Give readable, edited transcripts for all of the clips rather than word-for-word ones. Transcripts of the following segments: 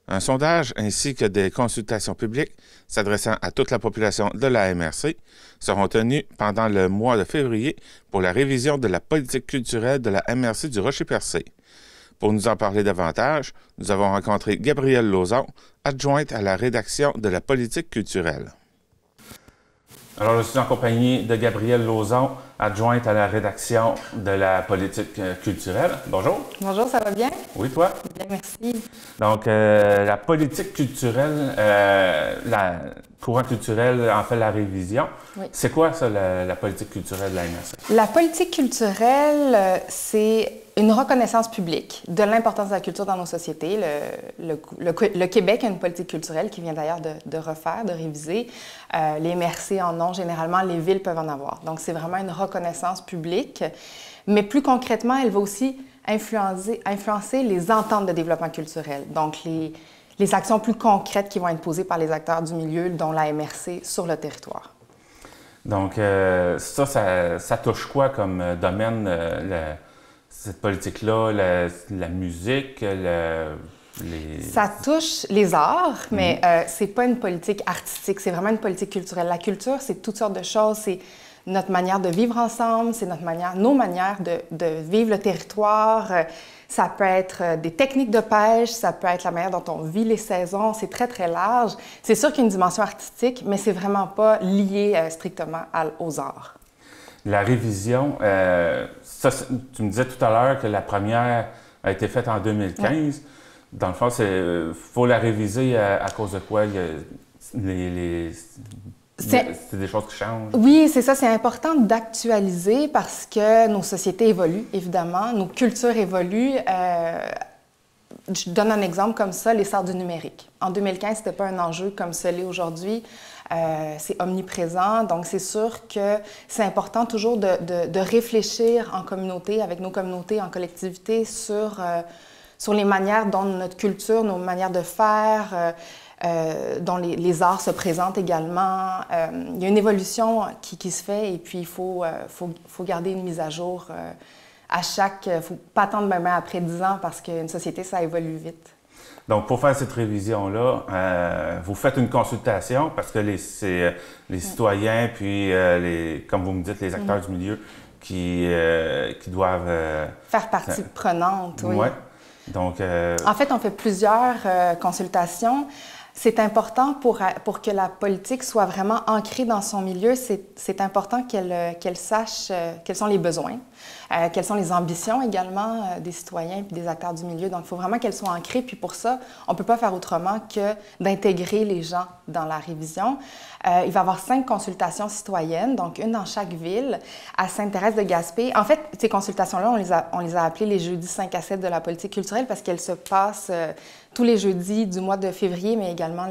Un sondage ainsi que des consultations publiques s'adressant à toute la population de la MRC seront tenues pendant le mois de février pour la révision de la politique culturelle de la MRC du Rocher-Percé. Pour nous en parler davantage, nous avons rencontré Gabrielle Lauzon, adjointe à la rédaction de la politique culturelle. Alors, je suis en compagnie de Gabrielle Lauzon, adjointe à la rédaction de la politique culturelle. Bonjour. Bonjour, ça va bien? Oui, toi? Bien, merci. Donc, la politique culturelle, la courant culturel en fait la révision. Oui. C'est quoi ça, la politique culturelle de la MRC? La politique culturelle, c'est une reconnaissance publique de l'importance de la culture dans nos sociétés. Le Québec a une politique culturelle qui vient d'ailleurs de refaire, de réviser. Les MRC en ont généralement, les villes peuvent en avoir. Donc, c'est vraiment une reconnaissance publique. Mais plus concrètement, elle va aussi influencer les ententes de développement culturel. Donc, les actions plus concrètes qui vont être posées par les acteurs du milieu, dont la MRC, sur le territoire. Donc, ça touche quoi comme domaine, cette politique-là, la musique, Ça touche les arts, mais c'est pas une politique artistique, c'est vraiment une politique culturelle. La culture, c'est toutes sortes de choses. C'est notre manière de vivre ensemble, c'est nos manières de vivre le territoire. Ça peut être des techniques de pêche, ça peut être la manière dont on vit les saisons. C'est très, très large. C'est sûr qu'il y a une dimension artistique, mais c'est vraiment pas lié strictement aux arts. La révision, tu me disais tout à l'heure que la première a été faite en 2015. Ouais. Dans le fond, il faut la réviser à cause de quoi? C'est des choses qui changent? Oui, c'est ça. C'est important d'actualiser parce que nos sociétés évoluent, évidemment. Nos cultures évoluent. Je donne un exemple comme ça, l'essor du numérique. En 2015, ce n'était pas un enjeu comme ce l'est aujourd'hui. C'est omniprésent. Donc, c'est sûr que c'est important toujours de réfléchir en communauté, avec nos communautés, en collectivité, sur les manières dont notre culture, nos manières de faire, dont les arts se présentent également. Il y a une évolution qui se fait et puis il faut garder une mise à jour à chaque... Il ne faut pas attendre même après 10 ans parce qu'une société, ça évolue vite. Donc, pour faire cette révision-là, vous faites une consultation parce que c'est les citoyens, puis, comme vous me dites, les acteurs du milieu qui doivent... faire partie prenante, oui. Ouais. Donc, en fait, on fait plusieurs consultations. C'est important pour que la politique soit vraiment ancrée dans son milieu. C'est important qu'elle sache quels sont les besoins, quelles sont les ambitions également des citoyens et des acteurs du milieu. Donc, il faut vraiment qu'elles soient ancrées. Puis pour ça, on ne peut pas faire autrement que d'intégrer les gens dans la révision. Il va y avoir 5 consultations citoyennes, donc une dans chaque ville, à Sainte-Thérèse-de-Gaspé. En fait, ces consultations-là, on les a appelées les jeudis 5 à 7 de la politique culturelle parce qu'elles se passent tous les jeudis du mois de février, mais également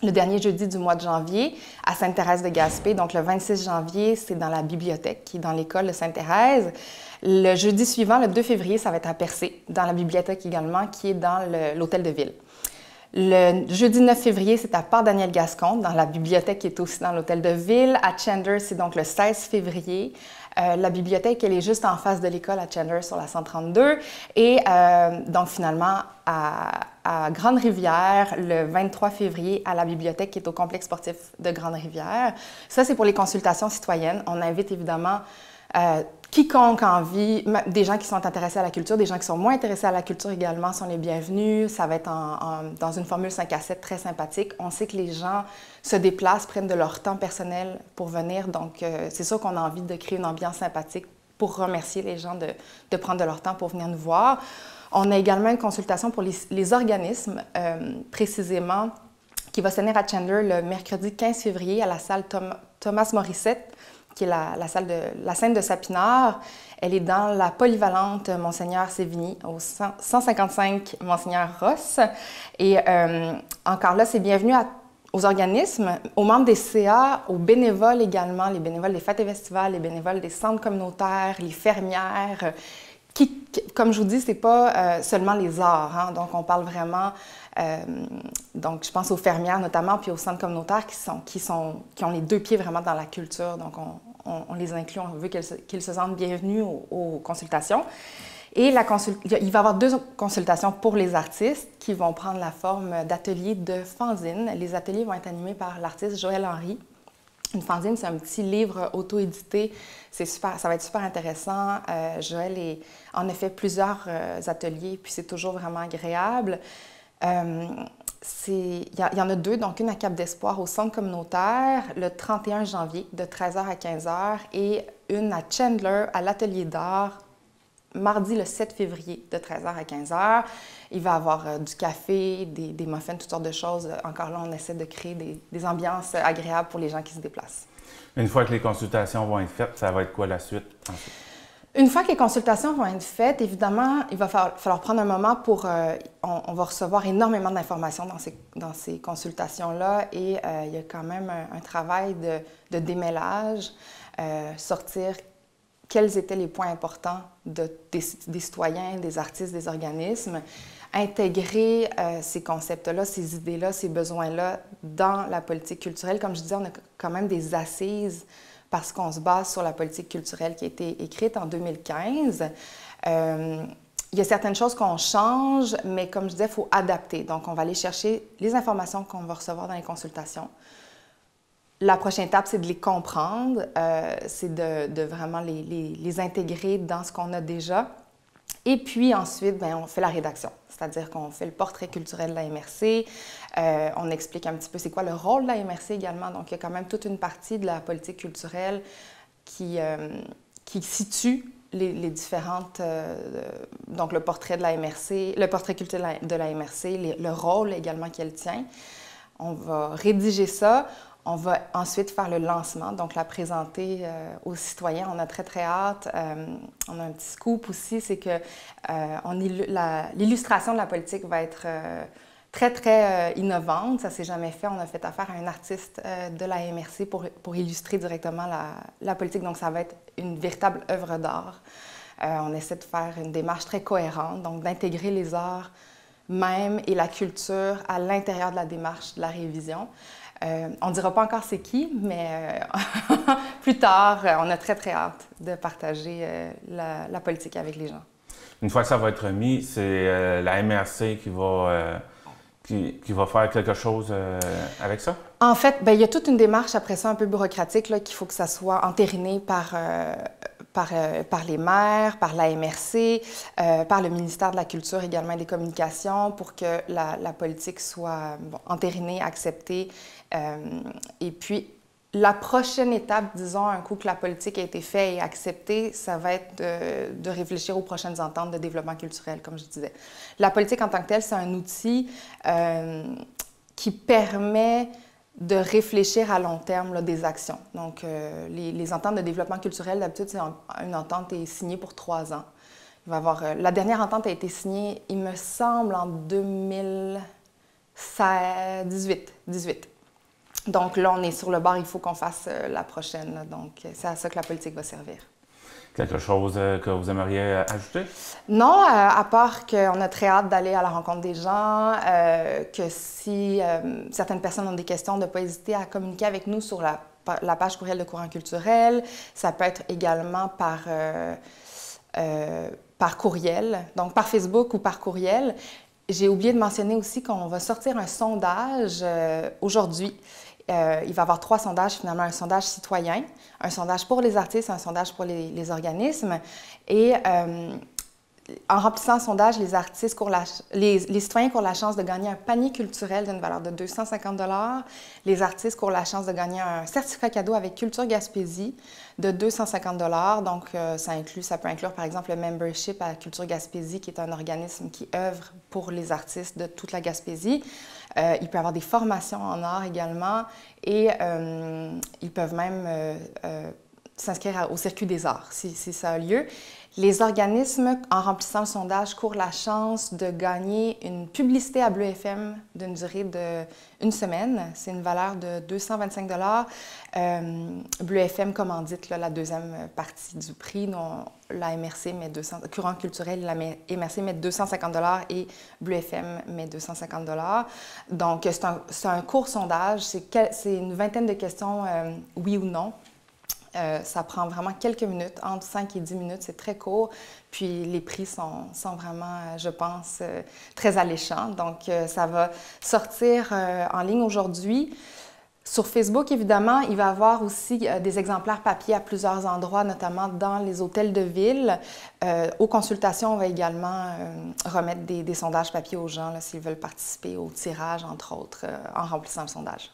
le dernier jeudi du mois de janvier à Sainte-Thérèse-de-Gaspé. Donc, le 26 janvier, c'est dans la bibliothèque qui est dans l'école de Sainte-Thérèse. Le jeudi suivant, le 2 février, ça va être à Percé, dans la bibliothèque également, qui est dans l'hôtel de ville. Le jeudi 9 février, c'est à Port-Daniel-Gascon, dans la bibliothèque qui est aussi dans l'hôtel de ville. À Chandler, c'est donc le 16 février. La bibliothèque, elle est juste en face de l'école à Chandler, sur la 132. Et donc, finalement, à Grande-Rivière, le 23 février, à la bibliothèque qui est au complexe sportif de Grande-Rivière. Ça, c'est pour les consultations citoyennes. On invite évidemment quiconque a envie, des gens qui sont intéressés à la culture, des gens qui sont moins intéressés à la culture également sont les bienvenus. Ça va être dans une formule 5 à 7 très sympathique. On sait que les gens se déplacent, prennent de leur temps personnel pour venir. Donc, c'est sûr qu'on a envie de créer une ambiance sympathique pour remercier les gens de prendre de leur temps pour venir nous voir. On a également une consultation pour les organismes, précisément, qui va se tenir à Chandler le mercredi 15 février à la salle Thomas Morissette, qui est la scène de Sapinard. Elle est dans la polyvalente Monseigneur Sévigny, au 155 Monseigneur Ross. Et encore là, c'est bienvenu aux organismes, aux membres des CA, aux bénévoles également, les bénévoles des fêtes et festivals, les bénévoles des centres communautaires, les fermières, qui, comme je vous dis, ce n'est pas seulement les arts. Hein? Donc, on parle vraiment... donc, je pense aux fermières notamment, puis aux centres communautaires qui ont les 2 pieds vraiment dans la culture. Donc, on les inclut, on veut qu'ils se sentent bienvenus aux consultations. Et il va y avoir 2 consultations pour les artistes qui vont prendre la forme d'ateliers de fanzine. Les ateliers vont être animés par l'artiste Joël Henry. Une fanzine, c'est un petit livre auto-édité. Ça va être super intéressant. Joël en a fait plusieurs ateliers, puis c'est toujours vraiment agréable. Il y en a 2, donc une à Cap d'Espoir au Centre communautaire le 31 janvier de 13h à 15h et une à Chandler à l'Atelier d'art mardi le 7 février de 13h à 15h. Il va y avoir du café, des muffins, toutes sortes de choses. Encore là, on essaie de créer des ambiances agréables pour les gens qui se déplacent. Une fois que les consultations vont être faites, ça va être quoi la suite ensuite? Une fois que les consultations vont être faites, évidemment, il va falloir prendre un moment pour... on va recevoir énormément d'informations dans ces consultations-là et il y a quand même un travail de démêlage, sortir quels étaient les points importants des citoyens, des artistes, des organismes, intégrer ces concepts-là, ces idées-là, ces besoins-là dans la politique culturelle. Comme je disais, on a quand même des assises parce qu'on se base sur la politique culturelle qui a été écrite en 2015. Il y a certaines choses qu'on change, mais comme je disais, il faut adapter. Donc, on va aller chercher les informations qu'on va recevoir dans les consultations. La prochaine étape, c'est de les comprendre, c'est de vraiment les intégrer dans ce qu'on a déjà. Et puis ensuite, bien, on fait la rédaction, c'est-à-dire qu'on fait le portrait culturel de la MRC, on explique un petit peu c'est quoi le rôle de la MRC également. Donc, il y a quand même toute une partie de la politique culturelle qui situe les différentes... donc, le portrait de la MRC, le portrait culturel de la MRC, le rôle également qu'elle tient. On va rédiger ça. On va ensuite faire le lancement, donc la présenter aux citoyens. On a très, très hâte. On a un petit scoop aussi, c'est que l'illustration de la politique va être très, très innovante. Ça ne s'est jamais fait. On a fait affaire à un artiste de la MRC pour illustrer directement la politique. Donc, ça va être une véritable œuvre d'art. On essaie de faire une démarche très cohérente, donc d'intégrer les arts même et la culture à l'intérieur de la démarche de la révision. On ne dira pas encore c'est qui, mais plus tard, on a très, très hâte de partager la politique avec les gens. Une fois que ça va être mis, c'est la MRC qui va faire quelque chose avec ça? En fait, bien, il y a toute une démarche après ça un peu bureaucratique qu'il faut que ça soit entériné par les maires, par la MRC, par le ministère de la Culture également et des Communications pour que la politique soit entérinée, acceptée. Et puis, la prochaine étape, disons, un coup que la politique a été faite et acceptée, ça va être de réfléchir aux prochaines ententes de développement culturel, comme je disais. La politique en tant que telle, c'est un outil qui permet de réfléchir à long terme là, des actions. Donc, les ententes de développement culturel, d'habitude, c'est une entente qui est signée pour 3 ans. Il va y avoir, la dernière entente a été signée, il me semble, en 2018. Donc là, on est sur le bord, il faut qu'on fasse la prochaine. Là. Donc, c'est à ça que la politique va servir. Quelque chose que vous aimeriez ajouter? Non, à part qu'on a très hâte d'aller à la rencontre des gens, que si certaines personnes ont des questions, de ne pas hésiter à communiquer avec nous sur la page courriel de Courant culturel. Ça peut être également par courriel, donc par Facebook ou par courriel. J'ai oublié de mentionner aussi qu'on va sortir un sondage aujourd'hui. Il va y avoir 3 sondages, finalement, un sondage citoyen, un sondage pour les artistes, un sondage pour les organismes. Et en remplissant le sondage, les citoyens courent la chance de gagner un panier culturel d'une valeur de 250 $. Les artistes courent la chance de gagner un certificat cadeau avec Culture Gaspésie de 250 $. Donc, ça peut inclure, par exemple, le membership à Culture Gaspésie, qui est un organisme qui œuvre pour les artistes de toute la Gaspésie. Il peut y avoir des formations en art également et ils peuvent même s'inscrire au circuit des arts si ça a lieu. Les organismes, en remplissant le sondage, courent la chance de gagner une publicité à Bleu FM d'une durée d'1 semaine. C'est une valeur de 225 $. Bleu FM commandite la deuxième partie du prix. La MRC met Courant culturel, la MRC met 250 $ et Bleu FM met 250 $. Donc, c'est un court sondage. C'est une vingtaine de questions, oui ou non. Ça prend vraiment quelques minutes, entre 5 et 10 minutes, c'est très court. Puis les prix sont vraiment, je pense, très alléchants. Donc, ça va sortir en ligne aujourd'hui. Sur Facebook, évidemment, il va y avoir aussi des exemplaires papier à plusieurs endroits, notamment dans les hôtels de ville. Aux consultations, on va également remettre des sondages papier aux gens s'ils veulent participer au tirage, entre autres, en remplissant le sondage.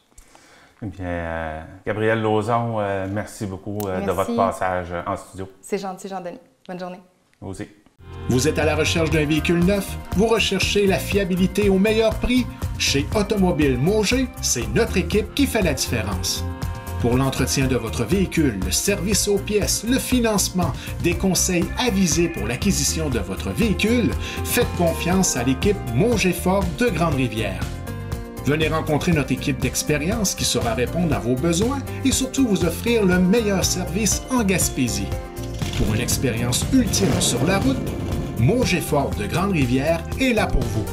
Bien, Gabrielle Lauzon, merci beaucoup de votre passage en studio. C'est gentil, Jean-Denis. Bonne journée. Vous aussi. Vous êtes à la recherche d'un véhicule neuf? Vous recherchez la fiabilité au meilleur prix? Chez Automobile Mauger, c'est notre équipe qui fait la différence. Pour l'entretien de votre véhicule, le service aux pièces, le financement, des conseils avisés pour l'acquisition de votre véhicule, faites confiance à l'équipe Mauger Ford de Grande-Rivière. Venez rencontrer notre équipe d'expérience qui saura répondre à vos besoins et surtout vous offrir le meilleur service en Gaspésie. Pour une expérience ultime sur la route, Mauger Ford de Grande-Rivière est là pour vous.